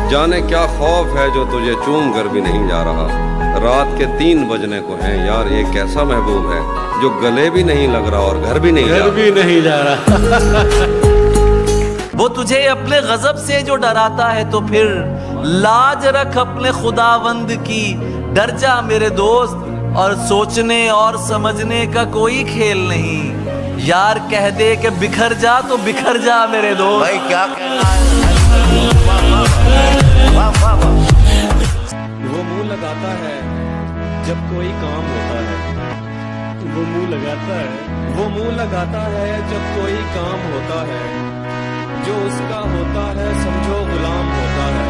जाने क्या खौफ है जो तुझे चूम कर भी नहीं जा रहा। रात के 3 बजने को हैं यार, ये कैसा महबूब है जो गले भी नहीं लग रहा और घर भी नहीं जा रहा। वो तुझे अपने गजब से जो डराता है तो फिर लाज रख अपने खुदावंद की। डर जा मेरे दोस्त, और सोचने और समझने का कोई खेल नहीं। यार कह दे कि बिखर जा तो बिखर जा मेरे दोस्त। भाई क्या वो मुंह लगाता है जब कोई काम होता है। वो मुंह लगाता है, वो मुंह लगाता है जब कोई काम होता है। जो उसका होता है समझो गुलाम होता है।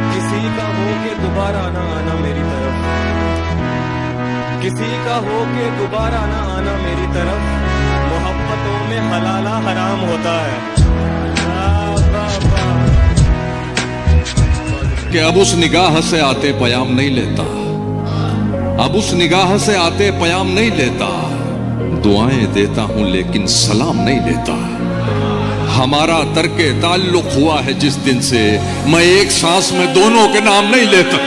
किसी का हो के दोबारा ना आना मेरी तरफ, किसी का हो के दोबारा ना आना मेरी तरफ। मोहब्बतों में हलाला हराम होता है। कि अब उस निगाह से आते पयाम नहीं लेता, अब उस निगाह से आते पयाम नहीं लेता। दुआएं देता हूं लेकिन सलाम नहीं लेता। हमारा तर्के ताल्लुक हुआ है जिस दिन से, मैं एक सांस में दोनों के नाम नहीं लेता।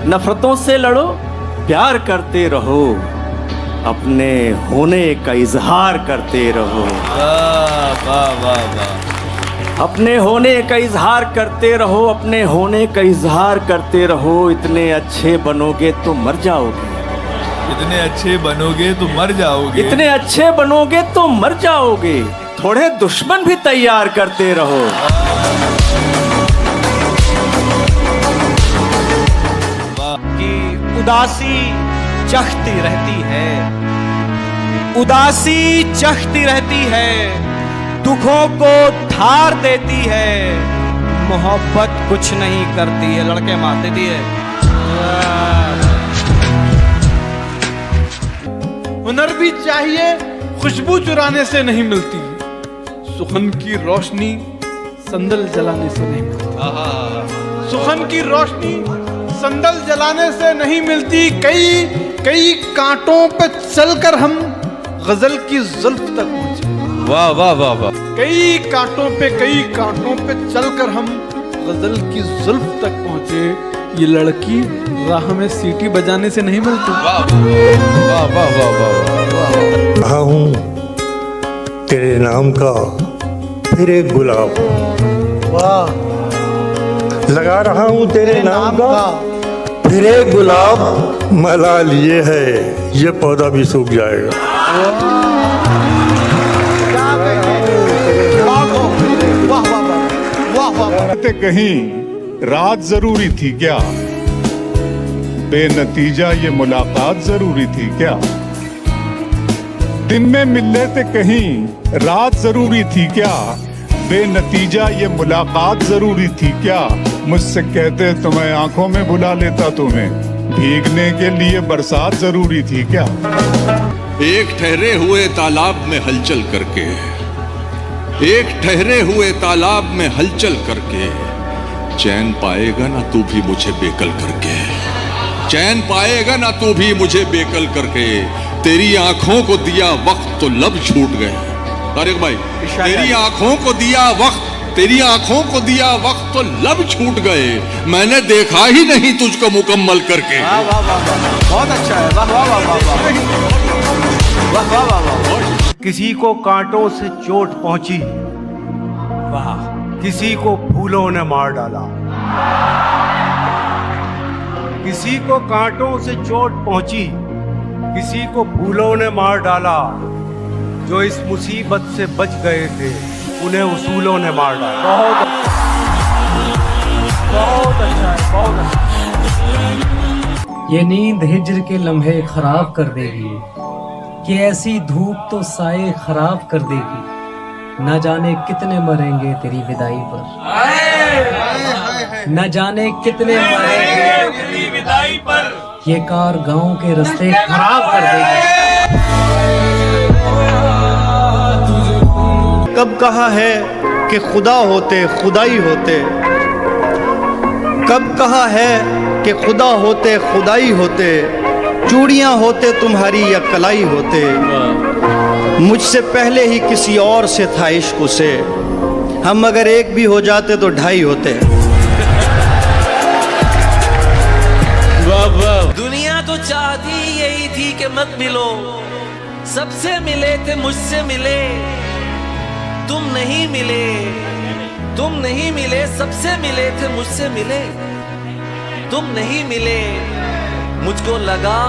नफरतों से लड़ो, प्यार करते रहो, अपने होने का इजहार करते रहो। वाह वाह वाह। अपने होने का इजहार करते रहो, अपने होने का इजहार करते रहो। इतने अच्छे बनोगे तो मर जाओगे, इतने अच्छे बनोगे तो मर जाओगे, इतने अच्छे बनोगे तो मर जाओगे। थोड़े दुश्मन भी तैयार करते रहो। कि उदासी चखती रहती है, उदासी चखती रहती है, दुखों को धार देती है। मोहब्बत कुछ नहीं करती है, लड़के मार देती है। हुनर भी चाहिए, खुशबू चुराने से नहीं मिलती। सुखन की रोशनी संदल जलाने से नहीं मिलती। सुखन की रोशनी संदल जलाने से नहीं मिलती। कई कांटों पे चलकर हम गजल की जुल्फ तक पहुंचे। वाह वाह वाह वाह। कई कांटों पे चलकर हम गजल की जुल्फ तक पहुंचे। ये लड़की राह में सीटी बजाने से नहीं मिलती। वाह वाह वाह वाह वाह। रहा हूँ तेरे नाम का फिर एक गुलाब, वाह। लगा रहा हूँ तेरे नाम का फिर एक गुलाब। मला लिए है ये पौधा भी सूख जाएगा। कहीं रात जरूरी थी क्या, बेनतीजा ये मुलाकात जरूरी थी क्या। दिन में मिल लेते कहीं रात जरूरी थी क्या, बेनतीजा ये मुलाकात जरूरी थी क्या। मुझसे कहते तुम्हें आंखों में बुला लेता, तुम्हें भीगने के लिए बरसात जरूरी थी क्या। एक ठहरे हुए तालाब में हलचल करके, एक ठहरे हुए तालाब में हलचल करके, चैन पाएगा ना तू भी मुझे बेकल करके, चैन पाएगा ना तू भी मुझे बेकल करके। तेरी आंखों को दिया वक्त तो लब छूट गए। तारिक भाई, तेरी आंखों को दिया वक्त, तेरी आंखों को दिया वक्त तो लब छूट गए। मैंने देखा ही नहीं तुझको मुकम्मल करके। वाह वाह वाह वाह, बहुत अच्छा है। वाह वाह वाह वाह वाह वाह वाह वाह। किसी को कांटों से चोट पहुंची, वाह, किसी को फूलों ने मार डाला। किसी को कांटों से चोट पहुंची, किसी को फूलों ने मार डाला। जो इस मुसीबत से बच गए थे उन्हें उसूलों ने मार डाला। बहुत अच्छा है, बहुत अच्छा। ये नींद हिज्र के लम्हे खराब कर देगी, कि ऐसी धूप तो साए खराब कर देगी। न जाने कितने मरेंगे तेरी विदाई पर, न जाने कितने मरेंगे तेरी विदाई पर। ये कार गांव के रास्ते खराब कर देगी। कब कहा है कि खुदा होते खुदाई होते, कब कहा है कि खुदा होते खुदाई होते। चूड़ियां होते तुम्हारी या कलाई होते। मुझसे पहले ही किसी और से था इश्क उसे, हम अगर एक भी हो जाते तो ढाई होते। दुनिया तो चाहती यही थी कि मत मिलो, सबसे मिले थे मुझसे मिले, तुम नहीं मिले, तुम नहीं मिले, सबसे मिले थे मुझसे मिले, तुम नहीं मिले। मुझको लगा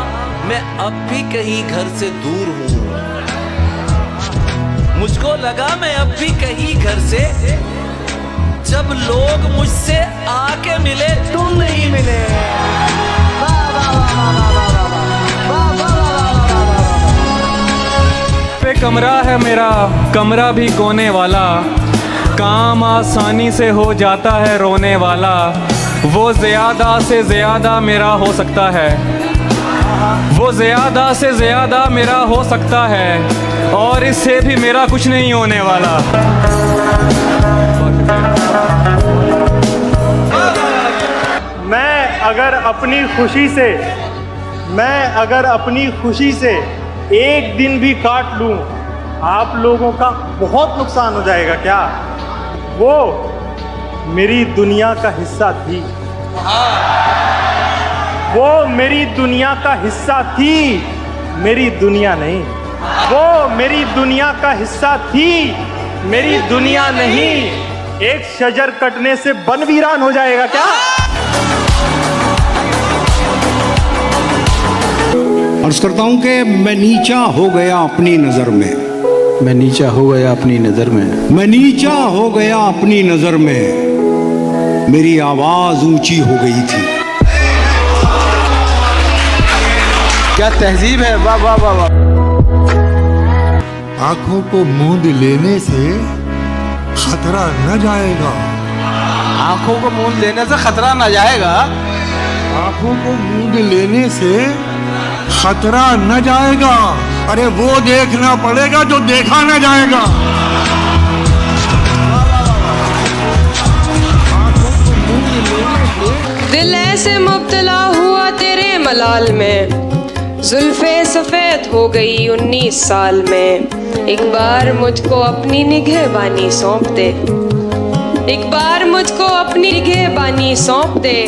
मैं अब भी कहीं घर से दूर हूं, मुझको लगा मैं अब भी कहीं घर से, जब लोग मुझसे आके मिले तुम नहीं मिले। पे कमरा है मेरा, कमरा भी कोने वाला, काम आसानी से हो जाता है रोने वाला, वो ज़्यादा से ज़्यादा मेरा हो सकता है, वो ज़्यादा से ज़्यादा मेरा हो सकता है, और इससे भी मेरा कुछ नहीं होने वाला। मैं अगर अपनी खुशी से एक दिन भी काट लूं, आप लोगों का बहुत नुकसान हो जाएगा क्या? वो मेरी दुनिया का हिस्सा थी, वो मेरी दुनिया का हिस्सा थी, मेरी दुनिया नहीं। वो मेरी दुनिया का हिस्सा थी, मेरी दुनिया नहीं। एक शजर कटने से बन वीरान हो जाएगा क्या? अर्ज करता हूं कि मैं नीचा हो गया अपनी नजर में, मैं नीचा हो गया अपनी नजर में, मैं नीचा हो गया अपनी नजर में, मेरी आवाज ऊंची हो गई थी। क्या तहजीब है, वाह वाह वाह वाह। आंखों को मूंद लेने से खतरा न जाएगा, आंखों को मूंद लेने से खतरा न जाएगा, आंखों को मूंद लेने से खतरा न जाएगा। अरे वो देखना पड़ेगा जो देखा न जाएगा। दिल ऐसे मुब्तला हुआ तेरे मलाल में, जुल्फे सफेद हो गई 19 साल में। एक बार मुझको अपनी निगहबानी सौंप दे, एक बार मुझको अपनी निगहबानी सौंप दे,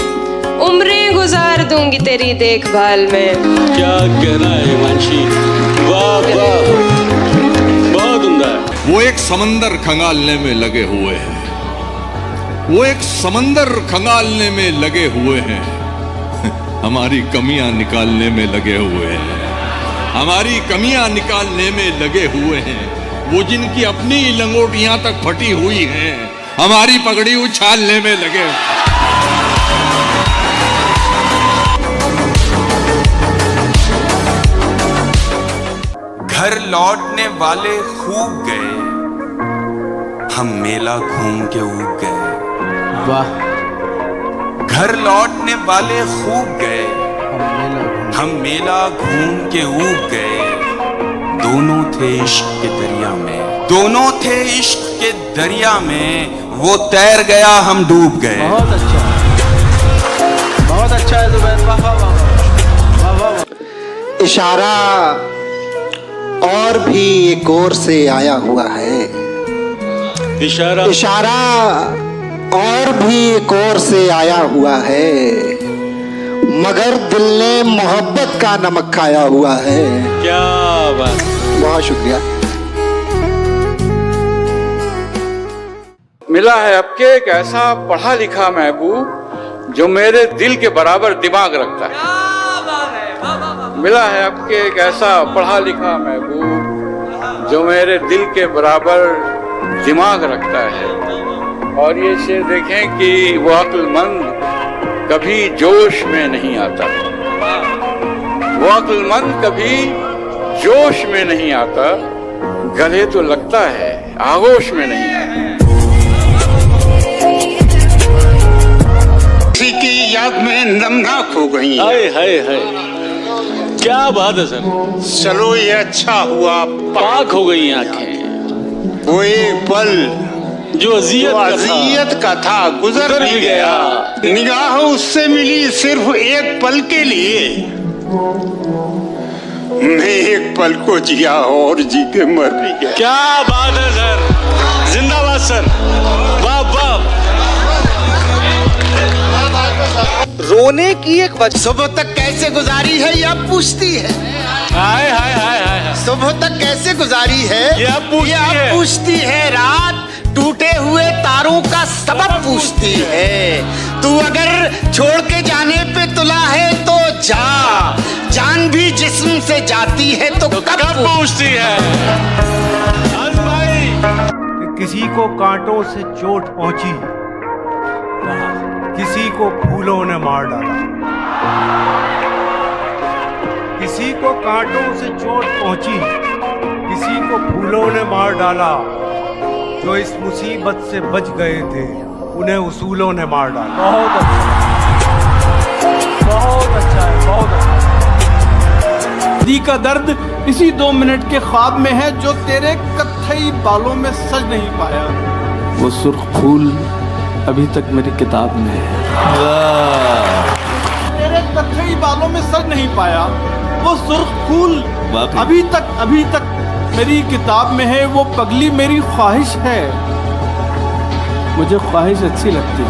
उम्रें गुजार दूंगी तेरी देखभाल में। क्या कहना है हिमांशी, वाह वाह, बहुत उम्दा है। वो एक समंदर खंगालने में लगे हुए हैं, वो एक समंदर खंगालने में लगे हुए हैं, हमारी कमियां निकालने में लगे हुए हैं, हमारी कमियां निकालने में लगे हुए हैं। वो जिनकी अपनी लंगोटियां तक फटी हुई हैं, हमारी पगड़ी उछालने में लगे। घर लौटने वाले खूब गए, हम मेला घूम के ऊब गए। वाह। घर लौटने वाले खूब गए, हम मेला घूम के ऊब गए। दोनों थे इश्क के दरिया में, दोनों थे इश्क के दरिया में, वो तैर गया हम डूब गए। बहुत अच्छा, बहुत अच्छा है जुबैर, वाह वाह वाह वाह वाह। इशारा और भी एक और से आया हुआ है, इशारा इशारा और भी एक और से आया हुआ है, मगर दिल ने मोहब्बत का नमक खाया हुआ है। क्या बात, बहुत शुक्रिया। मिला है आपके एक ऐसा पढ़ा लिखा महबूब जो मेरे दिल के बराबर दिमाग रखता है। मिला है आपके एक ऐसा पढ़ा लिखा महबूब जो मेरे दिल के बराबर दिमाग रखता है। और ये शेर देखें कि वो अक्लमंद कभी जोश में नहीं आता, वो अक्लमंद कभी जोश में नहीं आता, गले तो लगता है आगोश में नहीं आता। किसी की याद में नमनाक हो गई। हाय हाय हाय, क्या बात है सर। चलो ये अच्छा हुआ पाक हो गई आंखें, वो एक पल जो अजियत का था गुजर भी गया। निगाह उससे मिली सिर्फ एक पल के लिए, मैं एक पल को जिया और जी के मर भी गया। क्या बात है सर, जिंदाबाद सर, वाह वाह। रोने की एक वजह सुबह तक कैसे गुजारी है यह पूछती है। हाय हाय हाय हाय। सुबह तक कैसे गुजारी है यह पूछती है। रात टूटे हुए तारों का सबब पूछती है। तू अगर छोड़ के जाने पे तुला है तो जा, जान भी जिस्म से जाती है तो कब पूछती है। कि किसी को कांटों से चोट पहुंची, किसी को फूलों ने मार डाला। किसी को कांटों से चोट पहुंची, किसी को फूलों ने मार डाला। जो इस मुसीबत से बच गए थे उन्हें उसूलों ने मार डाला। बहुत अच्छा, बहुत अच्छा है, बहुत अच्छा। दी का दर्द इसी 2 मिनट के ख्वाब में है जो तेरे कत्थई बालों में सज नहीं पाया। वो सुर्ख फूल अभी तक मेरी किताब में है। तेरे कत्थई बालों में सज नहीं पाया, वो सुर्ख फूल अभी तक मेरी किताब में है। वो पगली मेरी ख्वाहिश है, मुझे ख्वाहिश अच्छी लगती है।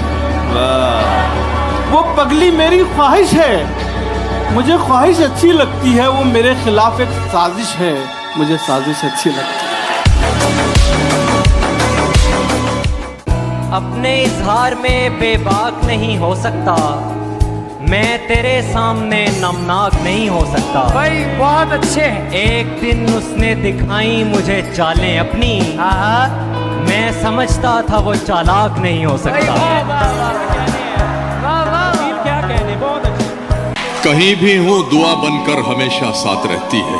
वो पगली मेरी ख्वाहिश है, मुझे ख्वाहिश अच्छी लगती है। वो मेरे खिलाफ एक साजिश है, मुझे साजिश अच्छी लगती है। अपने इजहार में बेबाक नहीं हो सकता, मैं तेरे सामने नमनाक नहीं हो सकता। भाई बहुत अच्छे हैं। एक दिन उसने दिखाई मुझे चालें अपनी, मैं समझता था वो चालाक नहीं हो सकता। क्या कहने, बहुत अच्छे। कहीं भी हूं दुआ बनकर हमेशा साथ रहती है।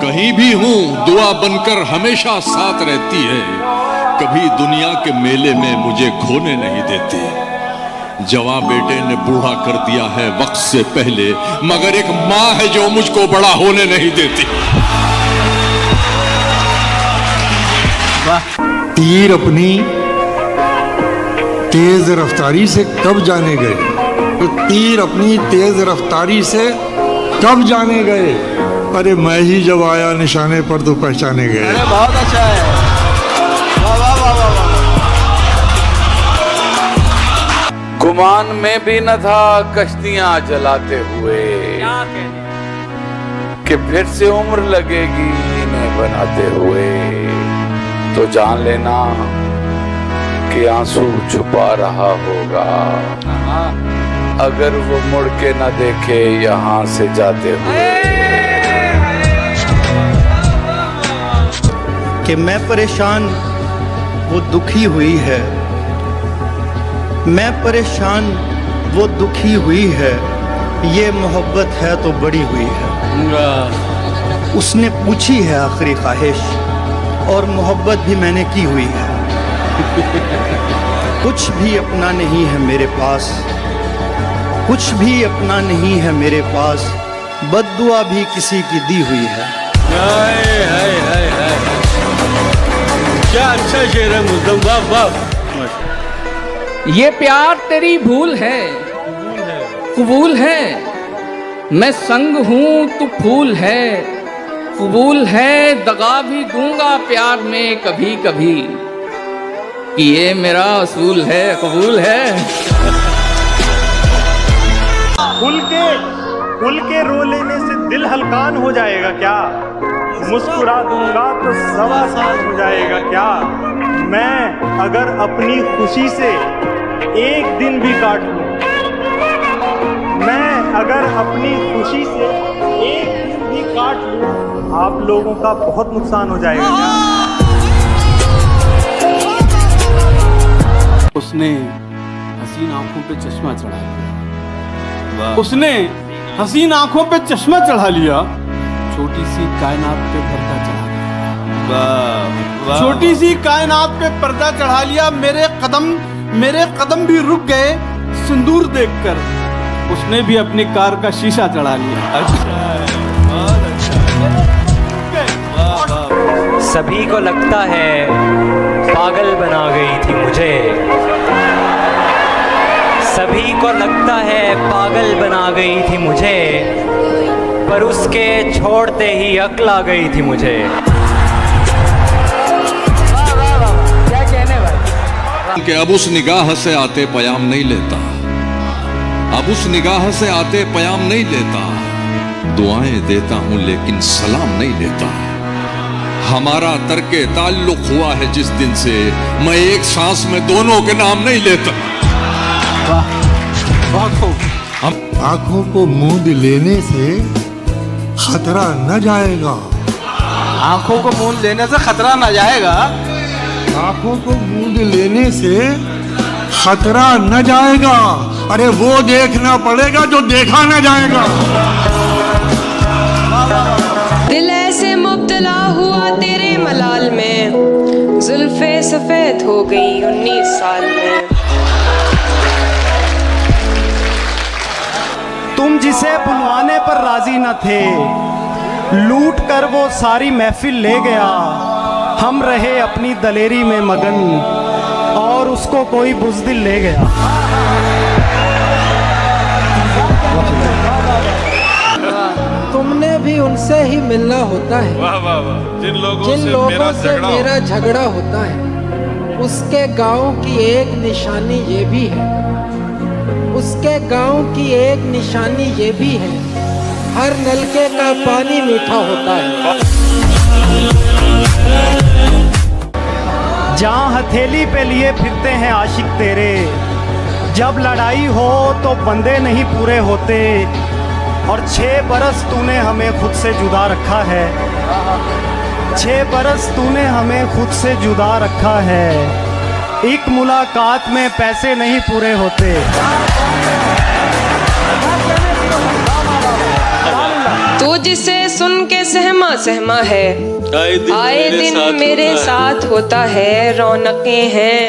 कहीं भी हूं दुआ बनकर हमेशा साथ रहती है। कभी दुनिया के मेले में मुझे खोने नहीं देती। जवां बेटे ने बूढ़ा कर दिया है वक्त से पहले, मगर एक माँ है जो मुझको बड़ा होने नहीं देती। तीर अपनी तेज रफ्तारी से कब जाने गए, तो तीर अपनी तेज रफ्तारी से कब जाने गए। अरे मैं ही जब आया निशाने पर तो पहचाने गए। अरे बहुत अच्छा है, वाह वाह वाह वाह। गुमान में भी न था कश्तियां जलाते हुए कि फिर से उम्र लगेगी इन्हें बनाते हुए। तो जान लेना कि आंसू छुपा रहा होगा अगर वो मुड़ के न देखे यहाँ से जाते हुए। कि मैं परेशान वो दुखी हुई है, मैं परेशान वो दुखी हुई है। ये मोहब्बत है तो बड़ी हुई है। उसने पूछी है आखिरी ख्वाहिश और मोहब्बत भी मैंने की हुई है। कुछ भी अपना नहीं है मेरे पास, कुछ भी अपना नहीं है मेरे पास। बद्दुआ भी किसी की दी हुई है। हाय हाय हाय हाय, क्या अच्छा शेर है मुद्दम, वाह वाह। ये प्यार तेरी भूल है, कबूल है। मैं संग हूँ तू फूल है, कबूल है। दगा भी दूंगा प्यार में कभी कभी, कि ये मेरा असूल है, कबूल है। खुल के रो लेने से दिल हल्कान हो जाएगा क्या। मुस्कुरा दूंगा तो सवा साल हो जाएगा क्या। मैं अगर अपनी खुशी से एक दिन भी काट लूं, मैं अगर अपनी खुशी से एक दिन भी काट लूं, आप लोगों का बहुत नुकसान हो जाएगा क्या। उसने हसीन आंखों पे चश्मा चढ़ा लिया, उसने हसीन आंखों पे चश्मा चढ़ा लिया। छोटी सी कायनात पे पर्दा चढ़ा लिया, छोटी सी कायनात पे पर्दा चढ़ा लिया। मेरे कदम भी रुक गए सिंदूर देखकर। उसने भी अपनी कार का शीशा चढ़ा लिया। अच्छा, बहुत अच्छा। सभी को लगता है पागल बना गई थी मुझे, सभी को लगता है पागल बना गई थी मुझे। पर उसके छोड़ते ही अक्ल आ गई थी मुझे। क्या कहने भाई? कि अब उस निगाह से आते पयाम नहीं लेता, अब उस निगाह से आते पयाम नहीं लेता, दुआएं देता हूं लेकिन सलाम नहीं लेता। हमारा तर्के ताल्लुक हुआ है जिस दिन से, मैं एक सांस में दोनों के नाम नहीं लेता। आंखों को मूंद लेने से खतरा न जाएगा। आंखों को मूंद लेने से खतरा न जाएगा। आंखों को मूंद लेने से खतरा न जाएगा। अरे वो देखना पड़ेगा जो देखा न जाएगा। दिल ऐसे मुब्तला हुआ तेरे मलाल में, जुल्फे सफेद हो गई 19 साल में। तुम जिसे बुलवाने पर राजी न थे, लूट कर वो सारी महफिल ले गया। हम रहे अपनी दलेरी में मगन और उसको कोई बुज़दिल ले गया। तुमने भी उनसे ही मिलना होता है। वाह वाह वाह। जिन लोगों से मेरा झगड़ा होता है, उसके गांव की एक निशानी ये भी है, उसके गांव की एक निशानी ये भी है, हर नलके का पानी मीठा होता है। जहाँ हथेली पे लिए फिरते हैं आशिक तेरे, जब लड़ाई हो तो बंदे नहीं पूरे होते। और 6 बरस तूने हमें खुद से जुदा रखा है, 6 बरस तूने हमें खुद से जुदा रखा है। एक मुलाकात में पैसे नहीं पूरे होते। तू जिसे सुन के सहमा सहमा है, आए दिन मेरे साथ होता है। रौनकें हैं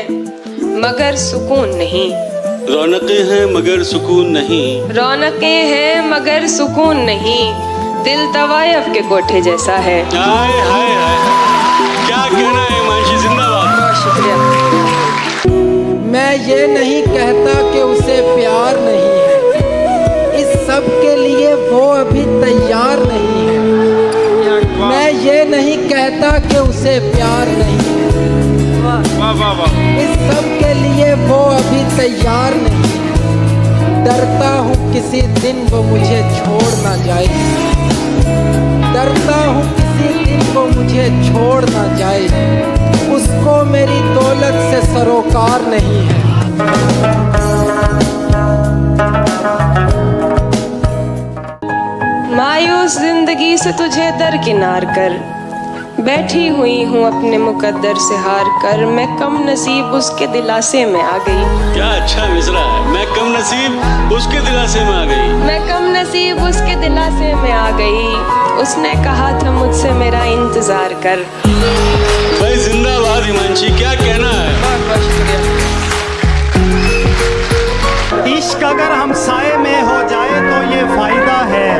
मगर सुकून नहीं, रौनकें हैं मगर सुकून नहीं, रौनकें हैं मगर सुकून नहीं। दिल तवायफ के कोठे जैसा है। हाय हाय हाय, क्या कहना है हिमांशी, जिंदाबाद। बहुत शुक्रिया। मैं ये नहीं कहता कि उसे प्यार नहीं है, इस सब के लिए वो अभी तैयार नहीं है। मैं ये नहीं कहता कि उसे प्यार नहीं है, इस सब के लिए वो अभी तैयार नहीं है। डरता हूँ किसी दिन वो मुझे छोड़ ना जाए, डरता हूँ किसी दिन वो मुझे छोड़ ना जाए। उसको मेरी दौलत से सरोकार नहीं है। मायूस जिंदगी से तुझे दरकिनार कर, बैठी हुई हूँ अपने मुकद्दर से हार कर। मैं कम नसीब उसके दिलासे में आ गई। क्या अच्छा मिसरा है, मैं कम नसीब उसके दिलासे में आ गई। मैं कम नसीब उसके दिलासे में आ गई। उसने कहा था मुझसे मेरा इंतजार कर। भाई जिंदाबाद हिमांशी, क्या कहना है। बहुत शुक्रिया। इश्क अगर हम साए में हो जाए तो ये फायदा है,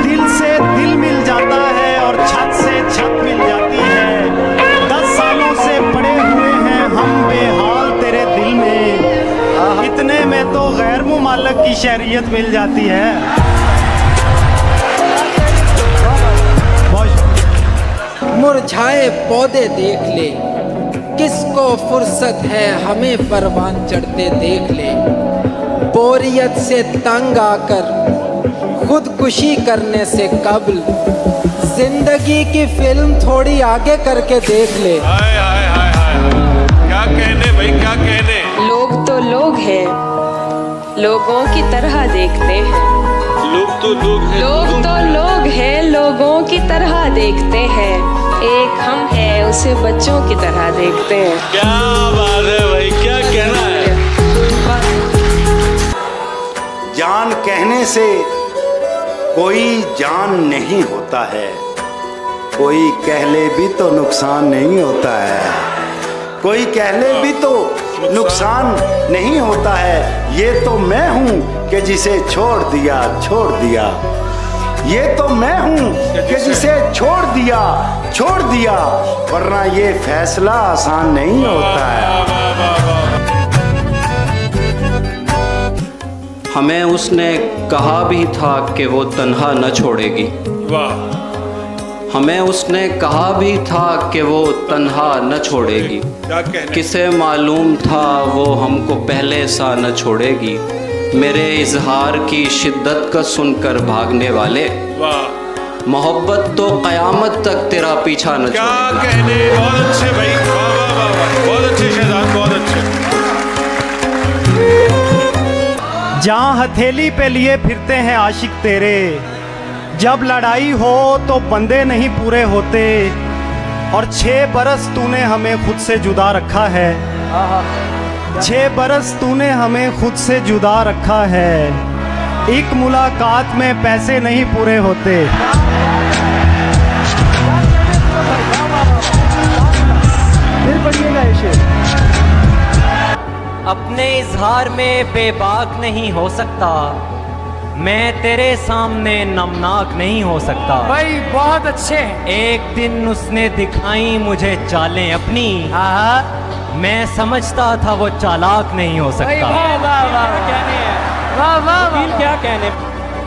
दिल से दिल मिल जाता है और छत से छत मिल जाती है। 10 सालों से पड़े हुए हैं हम बेहाल तेरे दिल में, इतने में तो गैर मुमालक की शहरियत मिल जाती है। मुरझाए पौधे देख ले, किसको फुर्सत है हमें परवान चढ़ते देख ले। बोरियत से तंग आकर खुदकुशी करने से कबल जिंदगी की फिल्म थोड़ी आगे करके देख ले। हाय हाय हाय हाय, क्या कहने भाई, क्या कहने। लोग तो लोग हैं, लोगों की तरह देखते हैं। लोग तो लोग हैं, लोग तो लोग हैं, लोगों की तरह देखते हैं। एक हम हैं, उसे बच्चों की तरह देखते हैं। क्या बात है भाई, क्या कहना है। जान कहने से कोई जान नहीं होता है, कोई कह ले भी तो नुकसान नहीं होता है, कोई कह ले भी तो नुकसान नहीं होता है। ये तो मैं हूँ कि जिसे छोड़ दिया, छोड़ दिया। ये तो मैं हूँ कि जिसे छोड़ दिया, छोड़ दिया। वरना ये फैसला आसान नहीं होता है। हमें उसने कहा भी था कि वो तन्हा न छोड़ेगी। वाह। हमें उसने कहा भी था कि वो तन्हा न छोड़ेगी। किसे मालूम था वो हमको पहले सा न छोड़ेगी। मेरे इजहार की शिद्दत का सुनकर भागने वाले, मोहब्बत तो क़यामत तक तेरा पीछा न क्या छोड़ेगी। कहने, बहुत अच्छे भाई, वाह वाह वाह वाह, बहुत अच्छे शहजाद, बहुत अच्छे। जहाँ हथेली पे लिए फिरते हैं आशिक तेरे, जब लड़ाई हो तो बंदे नहीं पूरे होते, और 6 बरस तूने हमें खुद से जुदा रखा है। 6 बरस तूने हमें खुद से जुदा रखा है। एक मुलाकात में पैसे नहीं पूरे होते। फिर पढ़िएगा ये शेर। अपने इजहार में बेबाक नहीं हो सकता, मैं तेरे सामने नमनाक नहीं हो सकता। भाई बहुत अच्छे। एक दिन उसने दिखाई मुझे चालें अपनी, मैं समझता था वो चालाक नहीं हो सकता। वाह वाह वाह, वाह वाह वाह, क्या कहने।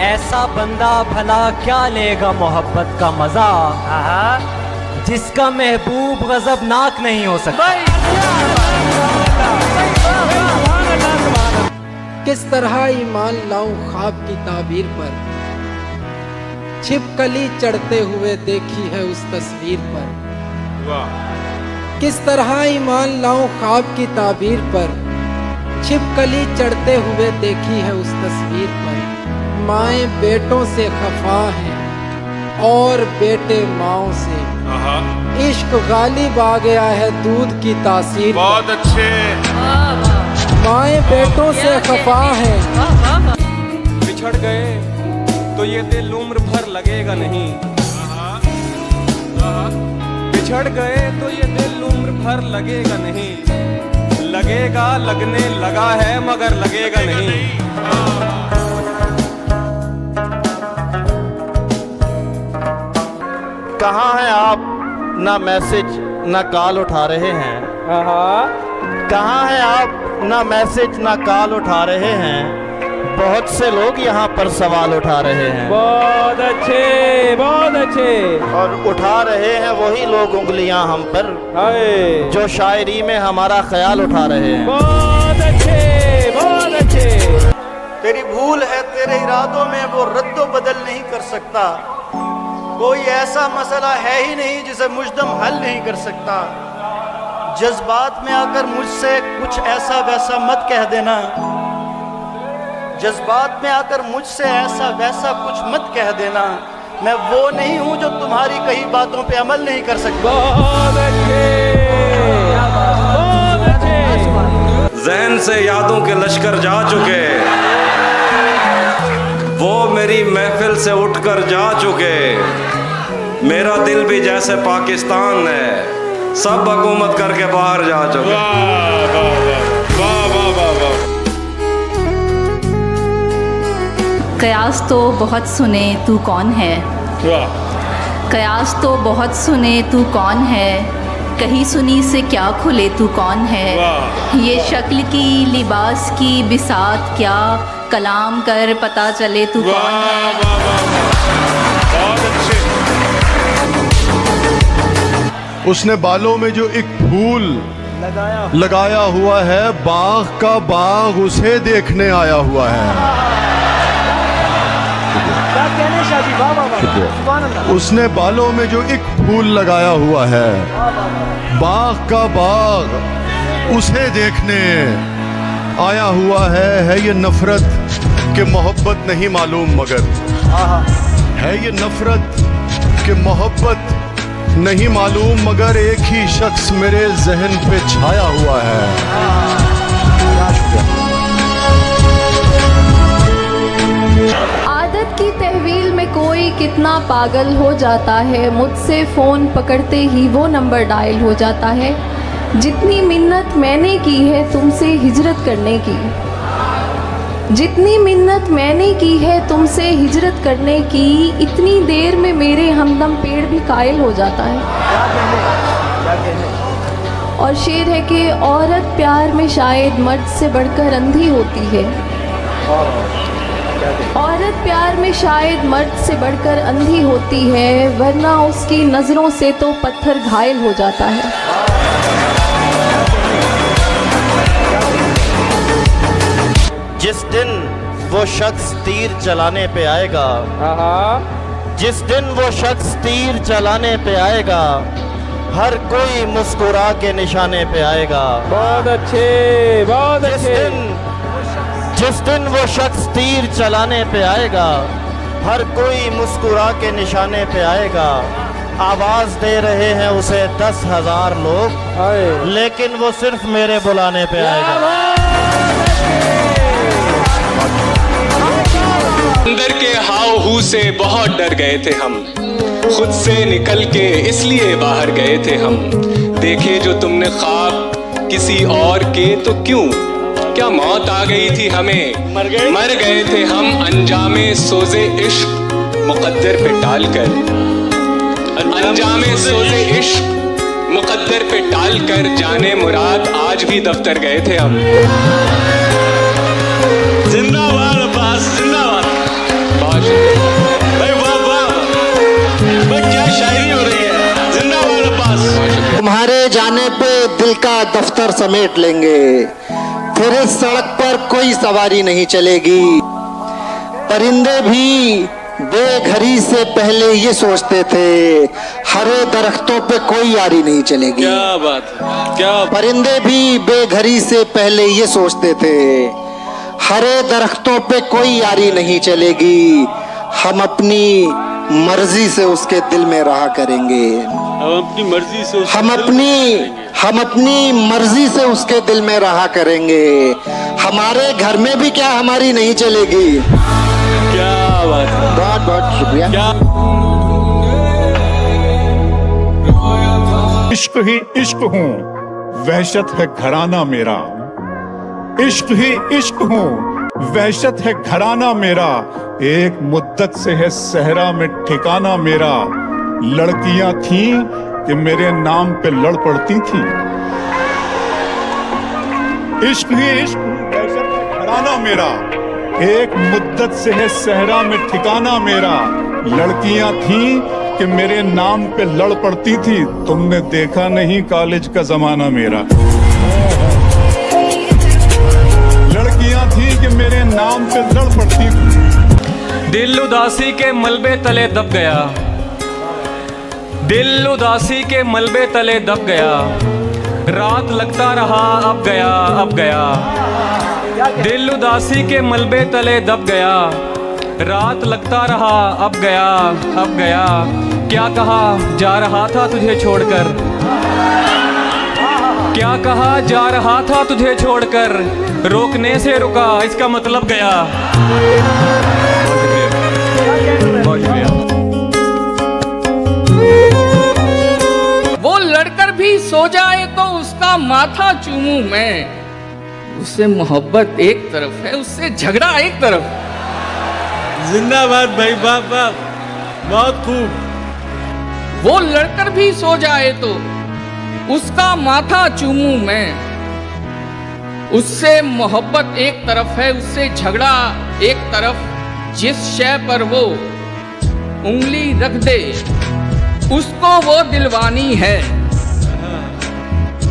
ऐसा बंदा भला क्या लेगा मोहब्बत का मजा, जिसका महबूब गजबनाक नहीं हो सकता। किस तरह ईमान लाऊं ख्वाब की ताबीर पर, छिपकली चढ़ते हुए देखी है उस तस्वीर पर। किस तरह ईमान लाऊं ख्वाब की ताबीर पर, छिपकली चढ़ते हुए देखी है उस तस्वीर पर। माएँ बेटों से खफा हैं और बेटे माओं से, इश्क गालिब आ गया है दूध की तासीर। बहुत अच्छे। माएँ बेटों से खफा हैं। बिछड़ गए तो ये दिल उम्र भर लगेगा नहीं, बिछड़ गए तो ये दिल उम्र भर लगेगा नहीं, लगेगा लगने लगा है मगर लगेगा नहीं। कहाँ हैं आप, ना मैसेज ना कॉल उठा रहे हैं। कहाँ हैं आप, ना मैसेज ना कॉल उठा रहे हैं। बहुत से लोग यहाँ पर सवाल उठा रहे हैं। बहुत अच्छे, बहुत अच्छे। और उठा रहे हैं वही लोग उंगलियां हम पर, जो शायरी में हमारा ख्याल उठा रहे हैं। बहुत अच्छे, बहुत अच्छे। तेरी भूल है तेरे इरादों में, वो रद्दो बदल नहीं कर सकता। कोई ऐसा मसला है ही नहीं जिसे मुजदम हल नहीं कर सकता। जज्बात में आकर मुझसे कुछ ऐसा वैसा मत कह देना। जज्बात में आकर मुझसे ऐसा वैसा कुछ मत कह देना। मैं वो नहीं हूँ जो तुम्हारी कही बातों पे अमल नहीं कर सकता। ज़हन से यादों के लश्कर जा चुके, वो मेरी महफिल से उठकर जा चुके। मेरा दिल भी जैसे पाकिस्तान है, सब हुकूमत करके बाहर जा चुके। कयास तो बहुत सुने तू कौन है, कयास तो बहुत सुने तू कौन है, कहीं सुनी से क्या खुले तू कौन है। ये शक्ल की लिबास की बिसात क्या, कलाम कर पता चले तू कौन है। उसने बालों में जो एक फूल लगाया हुआ है, बाग का बाग उसे देखने आया हुआ है। उसने बालों में जो एक फूल लगाया हुआ है, बाग का बाग उसे देखने आया हुआ है ये नफरत कि मोहब्बत नहीं मालूम मगर, है ये नफरत कि मोहब्बत नहीं मालूम मगर एक ही शख्स मेरे जहन पे छाया हुआ है। आदत की तहवील में कोई कितना पागल हो जाता है, मुझसे फ़ोन पकड़ते ही वो नंबर डायल हो जाता है। जितनी मिन्नत मैंने की है तुमसे हिजरत करने की, जितनी मिन्नत मैंने की है तुमसे हिजरत करने की, इतनी देर में मेरे हमदम पेड़ भी कायल हो जाता है। और शेर है कि औरत प्यार में शायद मर्द से बढ़कर अंधी होती है, औरत प्यार में शायद मर्द से बढ़कर अंधी होती है, वरना उसकी नजरों से तो पत्थर घायल हो जाता है। जिस दिन वो शख्स तीर चलाने पे आएगा, जिस दिन वो शख्स तीर चलाने पे आएगा, हर कोई मुस्कुरा के निशाने पे आएगा। बहुत अच्छे, बहुत अच्छे। जिस दिन वो शख्स तीर चलाने पे आएगा, हर कोई मुस्कुरा के निशाने पे आएगा। आवाज दे रहे हैं उसे 10,000 लोग, लेकिन वो सिर्फ मेरे बुलाने पे आएगा। अंदर के हाव हू से बहुत डर गए थे हम, खुद से निकल के इसलिए बाहर गए थे हम। देखे जो तुमने ख्वाब किसी और के तो क्यों, क्या मौत आ गई थी हमें, मर गए थे हम अंजामे सोजे इश्क मुकद्दर पे टालकर, अंजामे सोजे इश्क मुकद्दर पे टालकर जाने मुराद आज भी दफ्तर गए थे हम। जिंदाबाद अब्बास, जिंदाबाद। भाई वाह वाह, भाई क्या शायरी हो रही है। जिंदाबाद अब्बास। तुम्हारे जाने पे दिल का दफ्तर समेट लेंगे, फिर इस सड़क पर कोई सवारी नहीं चलेगी। परिंदे भी बेघरी से पहले ये सोचते थे, हरे दरख्तों पे कोई यारी नहीं चलेगी। क्या बात है, क्या परिंदे भी बेघरी से पहले ये सोचते थे, हरे दरख्तों पे कोई यारी नहीं चलेगी। हम अपनी मर्जी से उसके दिल में रहा करेंगे, हम अपनी मर्जी से हम अपनी मर्जी से उसके दिल में रहा करेंगे। हमारे घर में भी क्या हमारी नहीं चलेगी। क्या बात है, बहुत बहुत शुक्रिया। इश्क ही इश्क हूँ, वहशत है घराना मेरा। इश्क ही इश्क हूँ, वहशत है घराना मेरा। एक मुद्दत से है सहरा में ठिकाना मेरा। लड़कियां थीं कि मेरे नाम पे लड़ पड़ती थी। इश्क ही इश्क, वहशत है घराना मेरा। एक मुद्दत से है सहरा में ठिकाना मेरा। लड़कियां थीं कि मेरे नाम पे लड़ पड़ती थी। तुमने देखा नहीं कॉलेज का जमाना मेरा। लड़कियां थी कि मेरे नाम पे लड़ पड़ती थी। दिल उदासी के मलबे तले दब गया, दिल उदासी के मलबे तले दब गया। रात लगता रहा अब गया, अब गया। दिल उदासी के मलबे तले दब गया। रात लगता रहा अब गया, अब गया। क्या कहा जा रहा था तुझे छोड़कर, क्या कहा जा रहा था तुझे छोड़कर। रोकने से रुका इसका मतलब गया। वो लड़कर भी सो जाए तो उसका माथा चूमूं मैं। उससे मोहब्बत एक तरफ है, उससे झगड़ा एक तरफ। जिंदाबाद भाई, वाह वाह, बहुत खूब। वो लड़कर भी सो जाए तो उसका माथा चूमूं मैं। उससे मोहब्बत एक तरफ है, उससे झगड़ा एक तरफ। जिस शय पर वो उंगली रख दे उसको वो दिलवानी है।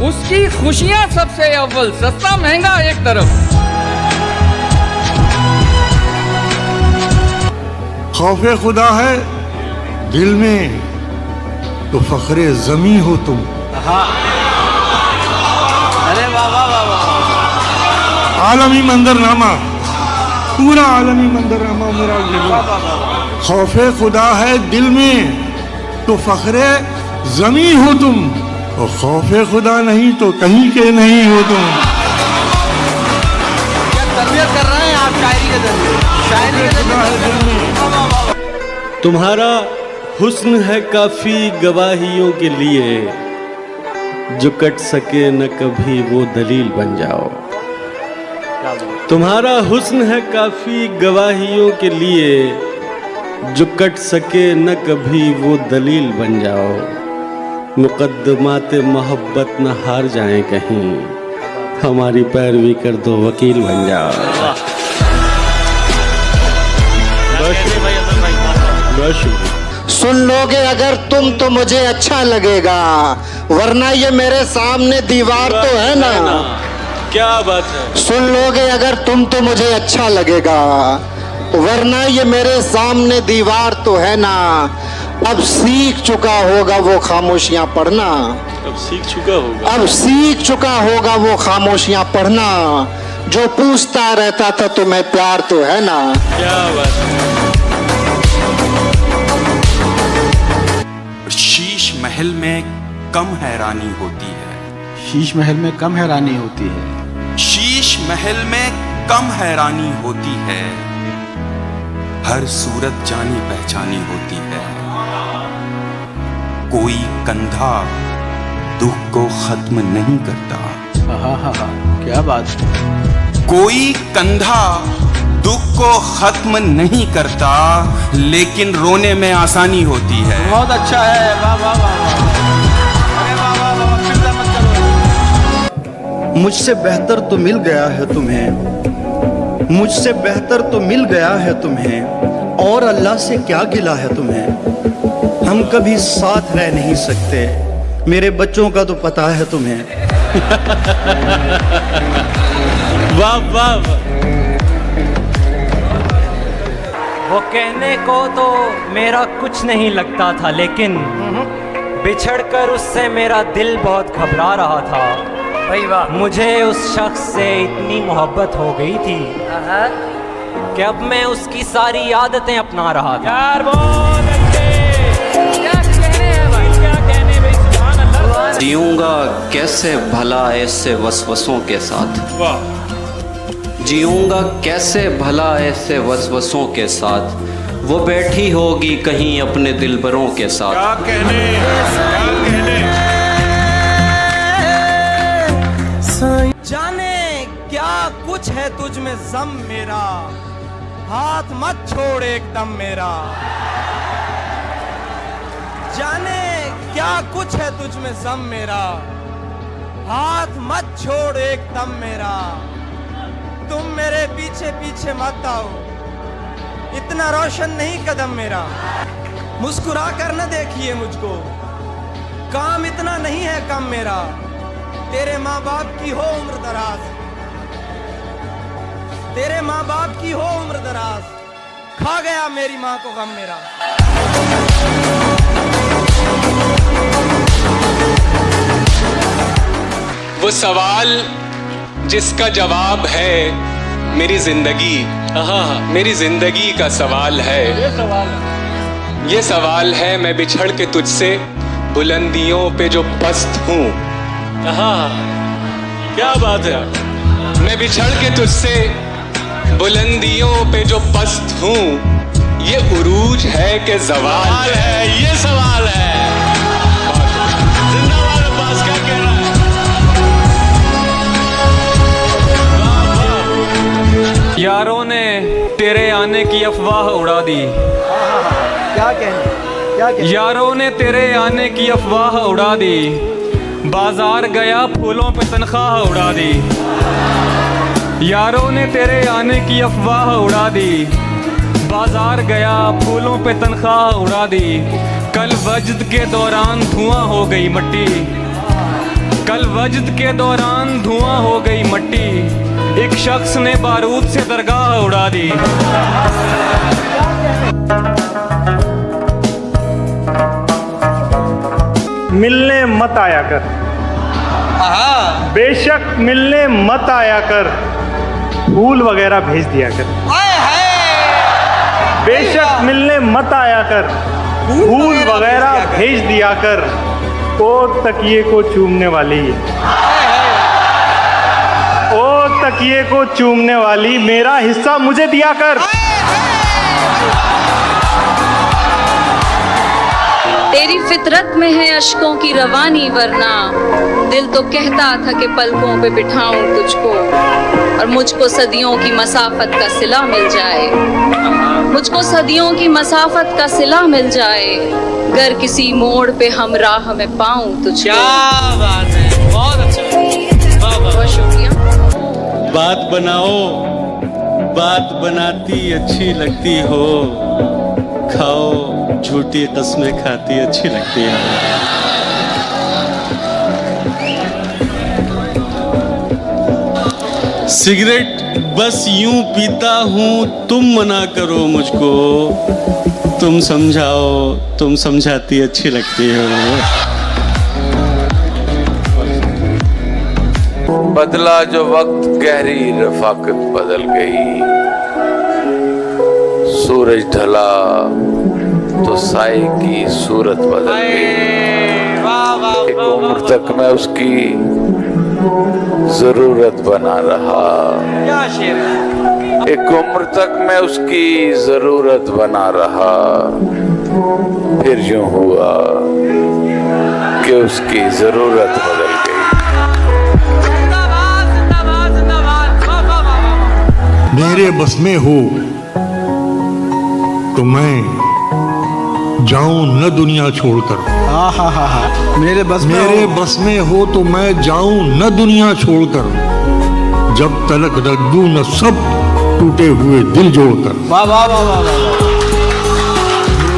उसकी खुशियां सबसे अव्वल, सस्ता महंगा एक तरफ। खौफे खुदा है दिल में तो फखरे जमी हो तुम। अरे वाह वाह वाह वाह। आलमी मंजरनामा, पूरा आलमी मंजरनामा मेरा खौफे खुदा है दिल में तो फखरे जमी हो तुम, और खौफे खुदा नहीं तो कहीं के नहीं हो तुम। क्या तरबियत कर रहे हैं आप शायरी के जरिए, शायरी के जरिए। तुम्हारा हुस्न है काफी गवाहियों के लिए, जो कट सके न कभी वो दलील बन जाओ। तुम्हारा हुस्न है काफी गवाहियों के लिए, जो कट सके न कभी वो दलील बन जाओ। मुकद्दमात मोहब्बत न हार जाएं कहीं, हमारी पैरवी कर दो वकील बन जाओ। सुन लोगे अगर तुम तो मुझे अच्छा लगेगा, वरना ये मेरे सामने दीवार तो है ना। क्या बात है। सुन लोगे अगर तुम तो मुझे अच्छा लगेगा, वरना ये मेरे सामने दीवार तो है ना। अब सीख चुका होगा वो खामोशियां पढ़ना, अब सीख चुका होगा, अब सीख चुका होगा वो खामोशियां पढ़ना। जो पूछता रहता था तुम्हें प्यार तो है ना। क्या बात है। शीश महल में कम हैरानी होती है, शीश महल में कम हैरानी होती है, शीश महल में कम हैरानी होती है। हर सूरत जानी पहचानी होती है। कोई कंधा दुख को खत्म नहीं करता। क्या बात। कोई कंधा दुख को खत्म नहीं करता, लेकिन रोने में आसानी होती है। बहुत अच्छा है, वाह वाह वाह। अरे वाह वाह वाह, फिर मत करो। मुझसे बेहतर तो मिल गया है तुम्हें, मुझसे बेहतर तो मिल गया है तुम्हें, और अल्लाह से क्या गिला है तुम्हें। हम कभी साथ रह नहीं सकते, मेरे बच्चों का तो पता है तुम्हें। वाह वाह। वो कहने को तो मेरा कुछ नहीं लगता था, लेकिन बिछड़कर उससे मेरा दिल बहुत घबरा रहा था। भाई वाह। मुझे उस शख्स से इतनी मोहब्बत हो गई थी कि अब मैं उसकी सारी आदतें अपना रहा था। यार बहुत अच्छे। क्या कहने हैं भाई, क्या कहने भाई, सुभान अल्लाह। जीऊंगा कैसे भला ऐसे वसवसों के साथ, वाह। जीऊंगा कैसे भला ऐसे वसवसों के साथ। वो बैठी होगी कहीं अपने दिलबरों के साथ। क्या कहने, क्या कहने। जाने क्या कुछ है तुझ में ज़म मेरा, हाथ मत छोड़ एकदम मेरा। जाने क्या कुछ है तुझ में ज़म मेरा, हाथ मत छोड़ एकदम मेरा। तुम मेरे पीछे पीछे मत आओ, इतना रोशन नहीं कदम मेरा। मुस्कुरा कर न देखिए मुझको, काम इतना नहीं है कम मेरा। तेरे माँ बाप की हो उम्र दराज, तेरे माँ बाप की हो उम्र दराज। खा गया मेरी माँ को गम मेरा। वो सवाल जिसका जवाब है मेरी जिंदगी, मेरी जिंदगी का सवाल है। ये सवाल है मैं बिछड़ के तुझसे बुलंदियों पे जो पस्त हूँ। क्या बात है। मैं बिछड़ के तुझसे बुलंदियों पे जो पस्त हूँ, ये उरूज है कि ज़वाल है। ये सवाल है। जिंदाबाद अब्बास, क्या कह रहा है। यारों ने तेरे आने की अफवाह उड़ा दी। क्या कहने, क्या कहने। यारों ने तेरे आने की अफवाह उड़ा दी, बाजार गया फूलों पे तनख्वाह उड़ा दी। यारों ने तेरे आने की अफवाह उड़ा दी, बाजार गया फूलों पे तनख्वाह उड़ा दी। कल वजद के दौरान धुआं हो गई मट्टी, कल वजद के दौरान धुआं हो गई मट्टी। एक शख्स ने बारूद से दरगाह उड़ा दी। मिलने मत आया कर, बेशक मिलने मत आया कर, फूल वगैरह भेज दिया कर। बेशक मिलने मत आया कर, फूल वगैरह भेज दिया कर। ओ तकिए को चूमने वाली, ओ तकिए को चूमने वाली, मेरा हिस्सा मुझे दिया कर। तेरी फितरत में है अश्कों की रवानी, वरना दिल तो कहता था कि पलकों पे बिठाऊं तुझको, और मुझको सदियों की मसाफत का सिला मिल जाए। मुझको सदियों की मसाफत का सिला मिल जाए, गर किसी मोड़ पे हम राह में पाऊं तुझको। क्या बात है, बहुत अच्छा। बहुत शुक्रिया। बात बनाओ, बात बनाती अच्छी लगती हो, खाओ झूठी कस्में खाती अच्छी लगती है। सिगरेट बस यूं पीता हूं, तुम मना करो मुझको, तुम समझाओ, तुम समझाती अच्छी लगती हो। बदला जो वक्त गहरी रफाकत बदल गई, सूरज ढला तो साए की सूरत बदल गई। एक उम्र तक मैं उसकी जरूरत बना रहा, एक उम्र तक मैं उसकी जरूरत बना रहा, फिर यूं हुआ कि उसकी जरूरत बदल गई। मेरे बस में हो तो मैं जाऊं न दुनिया छोड़कर। मेरे बस में हो तो मैं जाऊं न दुनिया छोड़कर, जब तलक रख दूं न सब टूटे हुए दिल जोड़कर। वाह वाह वाह वाह वाह,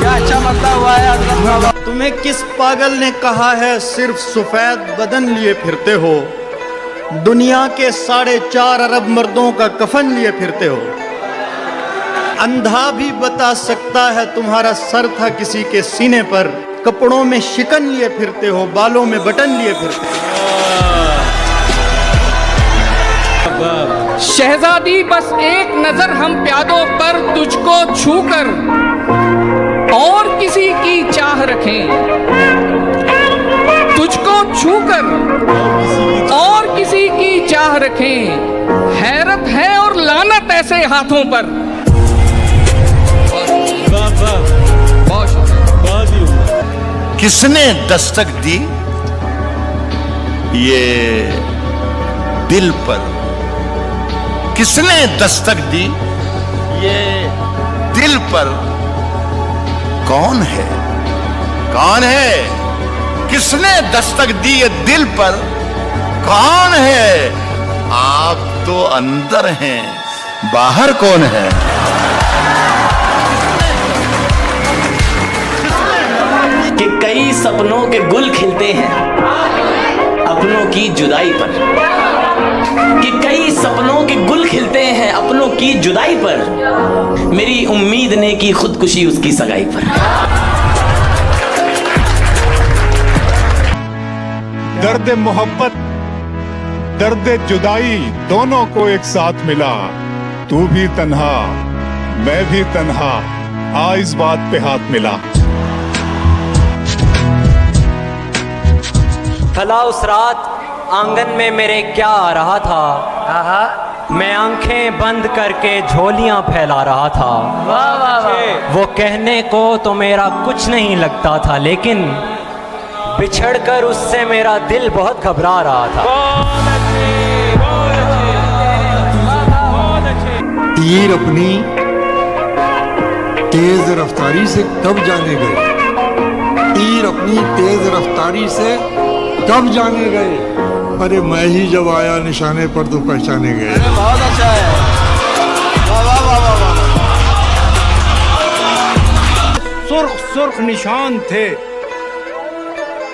क्या अच्छा मतलब हुआ है। तुम्हें किस पागल ने कहा है सिर्फ सफेद बदन लिए फिरते हो, दुनिया के 4.5 अरब मर्दों का कफन लिए फिरते हो। अंधा भी बता सकता है तुम्हारा सर था किसी के सीने पर, कपड़ों में शिकन लिए फिरते हो, बालों में बटन लिए फिरते हो। शहजादी बस एक नजर हम प्यादों पर तुझको छूकर और किसी की चाह रखें, तुझको छूकर और किसी की चाह रखें। हैरत है और लानत ऐसे हाथों पर। किसने दस्तक दी ये दिल पर, किसने दस्तक दी ये दिल पर, कौन है, कौन है, किसने दस्तक दी ये दिल पर, कौन है। आप तो अंदर हैं, बाहर कौन है। कि कई सपनों के गुल खिलते हैं अपनों की जुदाई पर, कि कई सपनों के गुल खिलते हैं अपनों की जुदाई पर, मेरी उम्मीद ने की खुदकुशी उसकी सगाई पर। दर्द मोहब्बत दर्द जुदाई दोनों को एक साथ मिला, तू भी तन्हा मैं भी तन्हा, आ इस बात पे हाथ मिला। भला उस रात आंगन में मेरे क्या आ रहा था, मैं आंखें बंद करके झोलियां फैला रहा था। वाह वाह वाह। वो कहने को तो मेरा कुछ नहीं लगता था, लेकिन बिछड़कर उससे मेरा दिल बहुत घबरा रहा था। तीर अपनी तेज रफ्तारी से कब जाने गए, तीर अपनी तेज रफ्तारी से कब जाने गए, अरे मैं ही जब आया निशाने पर तो पहचाने गए। बहुत अच्छा है, वाह वाह वाह वाह वाह। सुर्ख सुर्ख निशान थे,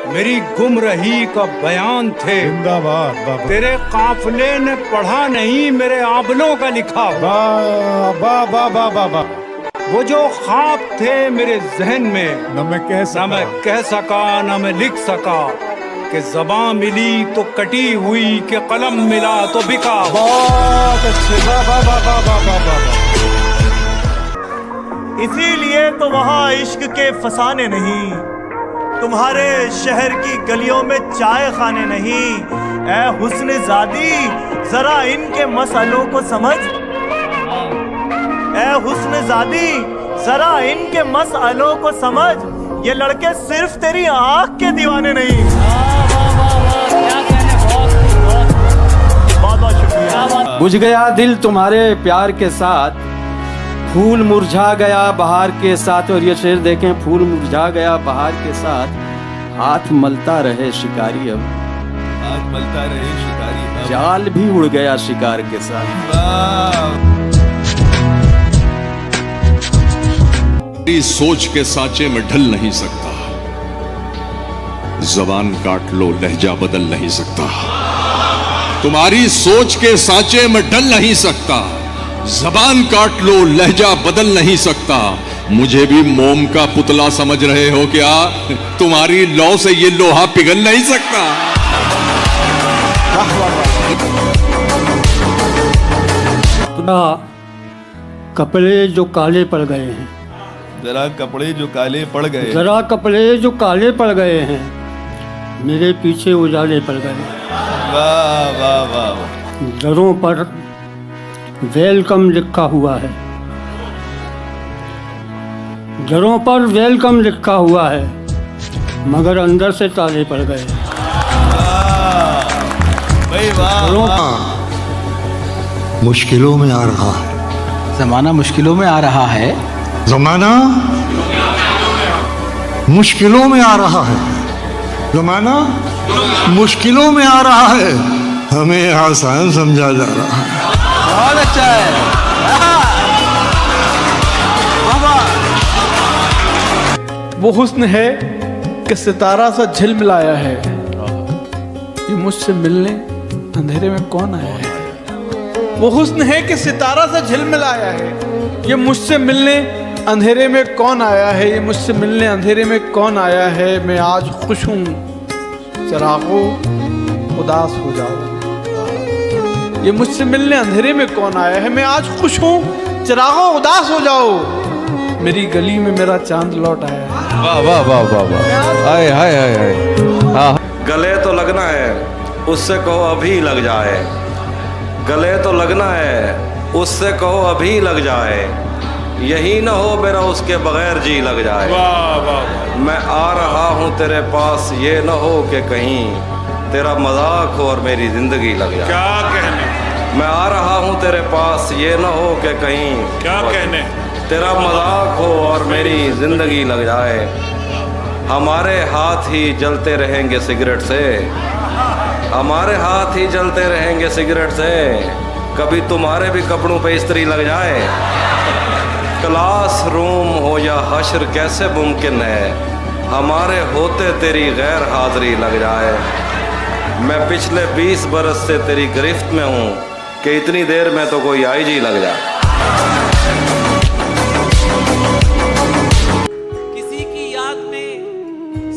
मेरी गुमरही का बयान थे। जिंदाबाद। तेरे काफिले ने पढ़ा नहीं, मेरे आंबलों का लिखा। वाह वाह वाह वाह वाह वाह। वो जो ख्वाब थे मेरे जहन में, न मैं कह सका न मैं लिख सका, कि ज़बान मिली तो कटी हुई, कि कलम मिला तो बिका। बहुत अच्छे, वाह वाह वाह वाह वाह वाह वाह। इसीलिए तो वहाँ इश्क के फसाने नहीं, तुम्हारे शहर की गलियों में चाय खाने नहीं। ऐ हुस्न ज़ादी जरा इनके मसलों को समझ, ऐ हुस्न ज़ादी जरा इनके मसलों को समझ, ये लड़के सिर्फ तेरी आँख के दीवाने नहीं। बहुत बहुत शुक्रिया। बुझ गया दिल तुम्हारे प्यार के साथ, फूल मुरझा गया बहार के साथ। और ये शेर देखें, फूल मुरझा गया बहार के साथ, हाथ मलता रहे शिकारी अब, हाथ मलता रहे शिकारी अब, जाल भी उड़ गया शिकार के साथ। तेरी सोच के सांचे में ढल नहीं सकता, जबान काट लो लहजा बदल नहीं सकता। तुम्हारी सोच के सांचे में ढल नहीं सकता, जबान काट लो लहजा बदल नहीं सकता। मुझे भी मोम का पुतला समझ रहे हो क्या? तुम्हारी लौ से ये लोहा पिघल नहीं सकता। कपड़े जो काले पड़ गए हैं, जरा कपड़े जो काले पड़ गए, जरा कपड़े जो काले पड़ गए हैं, मेरे पीछे उजाले पड़ गए। वाह वाह वाह। दरों पर वेलकम लिखा हुआ है, दरों पर वेलकम लिखा हुआ है, मगर अंदर से ताले पड़ गए। मुश्किलों में आ रहा है, जमाना मुश्किलों में आ रहा है, जमाना मुश्किलों में आ रहा है, जमाना मुश्किलों में आ रहा है, हमें आसान समझा जा रहा है। बहुत अच्छा है। वो हुस्न है कि सितारा सा झिलमिलाया है, ये मुझसे मिलने अंधेरे में कौन आया है। वो हुस्न है कि सितारा सा झिलमिलाया है, ये मुझसे मिलने अंधेरे में कौन आया है, ये मुझसे मिलने अंधेरे में कौन आया है। मैं आज खुश हूँ, चिरागो उदास हो जाओ। ये मुझसे मिलने अंधेरे में कौन आया है। मैं आज खुश हूँ, चिरागो उदास हो जाओ। मेरी गली में मेरा चांद लौट आया है। वाह वाह वाह वाह वाह। हाय हाय हाय हाय। गले तो लगना है, उससे कहो अभी लग जाए। गले तो लगना है, उससे कहो अभी लग जाए। यही ना हो मेरा उसके बगैर जी लग जाए। वाह वाह। मैं आ रहा हूँ तेरे पास, ये ना हो कि कहीं तेरा मजाक हो और मेरी जिंदगी लग जाए। क्या कहने। मैं आ रहा हूँ तेरे पास, ये ना हो कि कहीं क्या कहने। तेरा मजाक हो और मेरी जिंदगी लग जाए। हमारे हाथ ही जलते रहेंगे सिगरेट से, हमारे हाथ ही जलते रहेंगे सिगरेट से। कभी तुम्हारे भी कपड़ों पे इस्त्री लग जाए। क्लास रूम हो या हश्र कैसे मुमकिन है, हमारे होते तेरी गैर हाजिरी लग जाए। मैं पिछले 20 बरस से तेरी गिरफ्त में हूँ कि इतनी देर में तो कोई आईजी लग जाए। किसी की याद में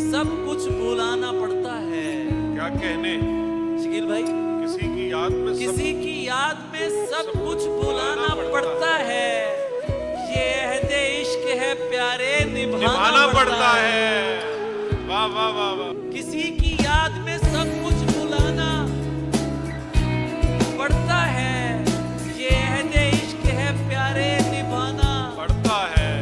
सब कुछ भुलाना पड़ता है। क्या कहने। शकील भाई, किसी की याद में सब कुछ भुलाना पड़ता है। ये अहदे इश्क है प्यारे, निभाना पड़ता है। वाह वाह वाह वाह। किसी की याद में सब कुछ भुलाना पड़ता है। ये अहदे इश्क है प्यारे, निभाना पड़ता है,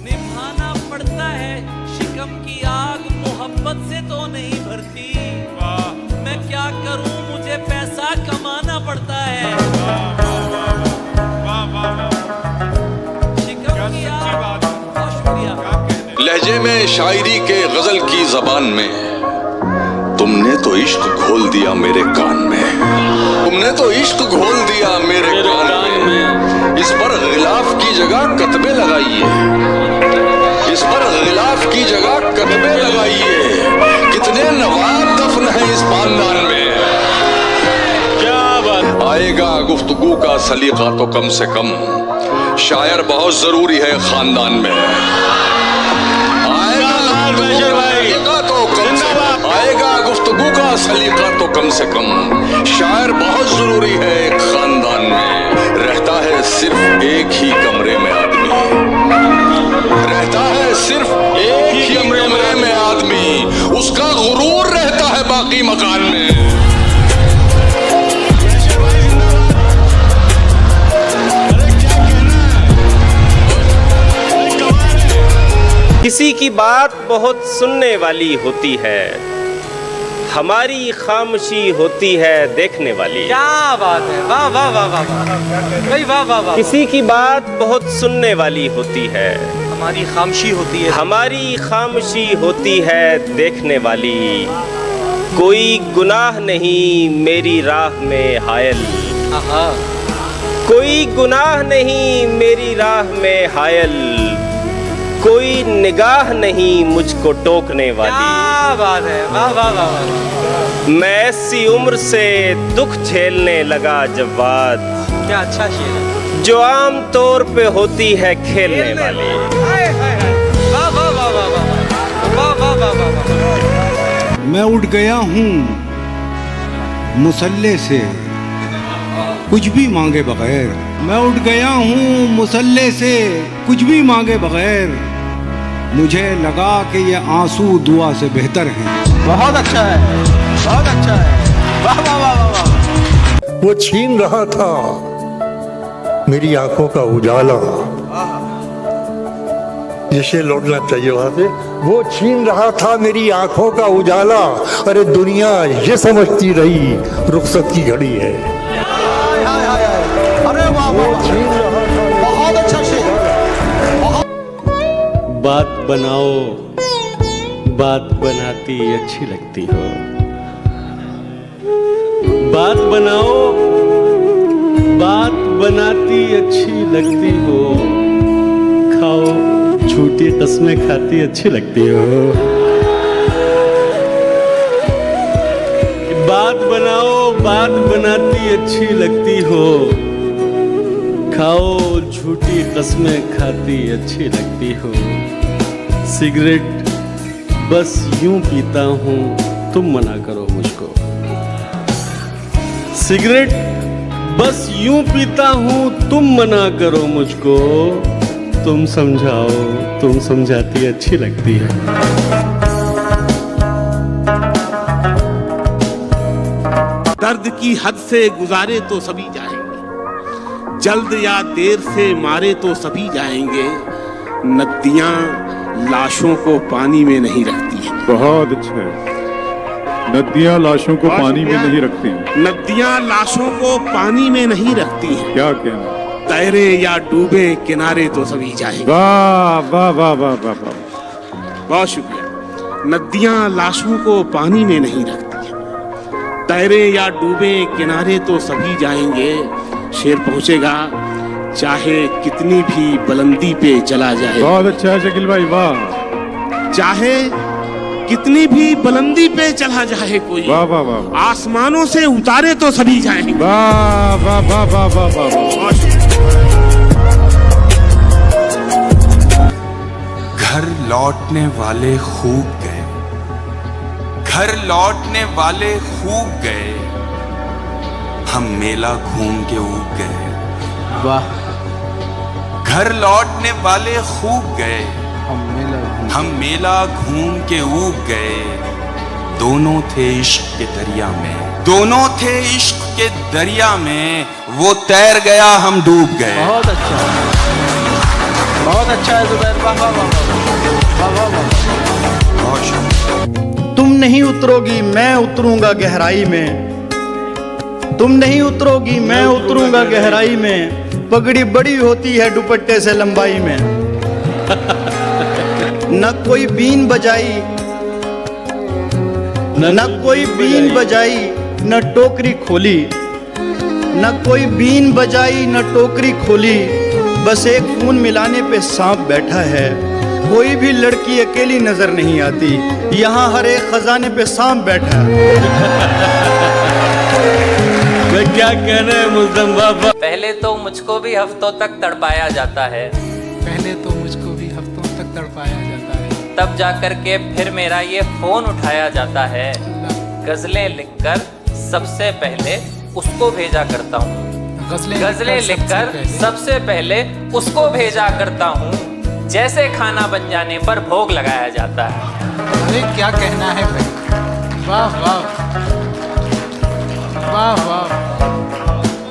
निभाना पड़ता है। शिकम की आग मोहब्बत से तो नहीं भरती। मैं क्या करूं, मुझे पैसा कमाना पड़ता है। शिकम की आग। बहुत शुक्रिया। लहजे में शायरी के गजल की जबान में तुमने तो इश्क घोल दिया मेरे कान में, तुमने तो इश्क घोल दिया मेरे कान में। इस पर गिलाफ की जगह कतबे लगाइए, इस पर गिलाफ की जगह कतबे लगाइए। कितने नवाब दफन है इस खानदान में। क्या बात। आएगा गुफ्तगू का सलीका तो कम से कम, शायर बहुत जरूरी है खानदान में। आएगा गुफ्तगू का सलीका तो कम से कम, शायर बहुत जरूरी है एक खानदान में। रहता है सिर्फ एक ही कमरे में आदमी, रहता है सिर्फ एक ही कमरे में आदमी, उसका गुरूर रहता है बाकी मकान में। किसी की बात बहुत सुनने वाली होती है, हमारी खामोशी होती है देखने वाली। क्या बात है। वाह वाह वाह वाह भाई, वाह वाह वाह। किसी की बात बहुत सुनने वाली होती है, हमारी खामोशी होती है, हमारी खामोशी होती है देखने वाली। कोई गुनाह नहीं मेरी राह में हायल, आहा। कोई गुनाह नहीं मेरी राह में हायल। कोई निगाह नहीं मुझको टोकने वाली। क्या बात है, वाह वाह वाह वाह। मैं ऐसी उम्र से दुख झेलने लगा जब बात, क्या अच्छा शेर है, जो आम तौर पे होती है खेलने वाली। हाय हाय हाय, वाह वाह वाह वाह वाह वाह वाह वाह वाह वाह। मैं उठ गया हूँ मुसल्ले से कुछ भी मांगे बगैर। मैं उठ गया हूँ मुसल्ले से कुछ भी मांगे बगैर। मुझे लगा कि ये आंसू दुआ से बेहतर हैं। बहुत अच्छा है, बहुत अच्छा है, वाह वाह वाह वाह वाह। वो छीन रहा था मेरी आंखों का उजाला, जिसे लौटना चाहिए वहां से, वो छीन रहा था मेरी आंखों का उजाला। अरे दुनिया ये समझती रही रुखसत की घड़ी है। अरे वाह वाह, बहुत अच्छा शेर। बात बनाओ, बात बनाती अच्छी लगती हो। बात बनाओ, बात बनाती अच्छी लगती हो। खाओ झूठी कस्में खाती अच्छी लगती हो। बात बनाओ, बात बनाती अच्छी लगती हो। खाओ झूठी कस्में खाती अच्छी लगती हो। सिगरेट बस यूं पीता हूँ, तुम मना करो मुझको। सिगरेट बस यूं पीता हूँ, तुम मना करो मुझको। तुम समझाओ, तुम समझाती अच्छी लगती है। दर्द की हद से गुजारे तो सभी जाएंगे, जल्द या देर से मारे तो सभी जाएंगे। नदियां लाशों को पानी में नहीं रखती हैं। बहुत अच्छा है। नदियां लाशों को पानी में नहीं रखती हैं। नदियां लाशों को पानी में नहीं रखती हैं। क्या कहना? तैरे या डूबे किनारे तो सभी जाएंगे। वाह वाह वाह वाह वाह वाह, बहुत शुक्रिया। नदियां लाशों को पानी में नहीं रखती हैं। तैरे या डूबे किनारे तो सभी जाएंगे। शेर पहुंचेगा चाहे कितनी भी बुलंदी पे चला जाए। बहुत अच्छा है शकील भाई, वाह। चाहे कितनी भी बुलंदी पे चला जाए कोई, वाह वाह वाह। आसमानों से उतारे तो सभी जाएंगे। वाह वाह वाह वाह वाह वाह। घर लौटने वाले खूब गए, घर लौटने वाले खूब गए, हम मेला घूम के ऊब गए। वाह। घर लौटने वाले खूब गए, हम मेला घूम के ऊब गए। दोनों थे इश्क के दरिया में, दोनों थे इश्क के दरिया में। वो तैर गया, हम डूब गए। बहुत अच्छा, बहुत अच्छा है जुबैर, वाह वाह वाह वाह वाह। तुम नहीं उतरोगी मैं उतरूंगा गहराई में, तुम नहीं उतरोगी मैं उतरूंगा गहराई में। पगड़ी बड़ी होती है दुपट्टे से लंबाई में। न कोई बीन बजाई, न कोई बीन बजाई, न टोकरी खोली, न कोई बीन बजाई न टोकरी खोली। बस एक खून मिलाने पे सांप बैठा है। कोई भी लड़की अकेली नजर नहीं आती, यहाँ हर एक खजाने पे सांप बैठा है। मैं क्या कहना है मुल्ज़म बाबा। पहले तो मुझको भी हफ्तों तक तड़पाया जाता है, पहले तो मुझको भी हफ्तों तक तड़पाया जाता है, तब जाकर के फिर मेरा ये फोन उठाया जाता है। गजलें लिखकर सबसे पहले उसको भेजा करता हूँ, गजलें लिखकर सबसे पहले उसको भेजा करता हूँ। जैसे खाना बन जाने पर भोग लगाया जाता है। अरे क्या कहना है भाई, वाह वाह